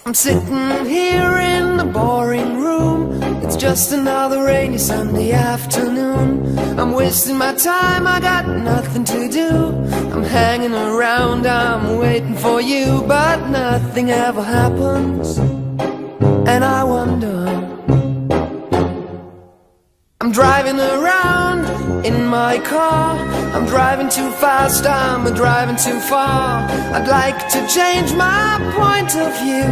I'm sitting here in the boring room. It's just another rainy Sunday afternoon. I'm wasting my time, I got nothing to do. I'm hanging around, I'm waiting for you, but nothing ever happens. And I wonder, I'm driving around in my car. I'm driving too fast, I'm driving too far. I'd like to change my point of view.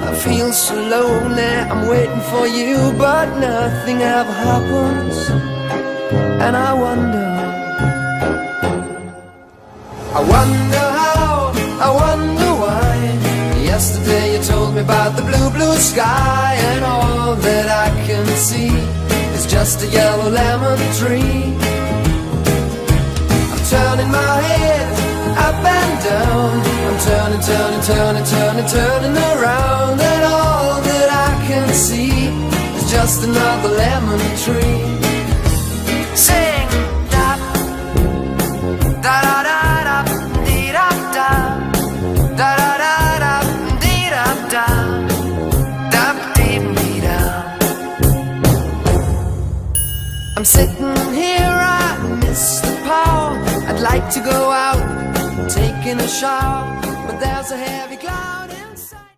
I feel so lonely, I'm waiting for you, but nothing ever happens. And I wonder how, I wonder why. Yesterday you told me about the blue, blue sky, and all that I can see is just a yellow lemon tree. I'm turning my head up and down. I'm turning, turning, turning, turning, turning around, and all that I can see is just another lemon tree. Sing da da da da da dee da da da da da da dee da da da dee dee da. I'm sitting here, I miss the power. I'd like to go out, taking a shower, but there's a heavy cloud.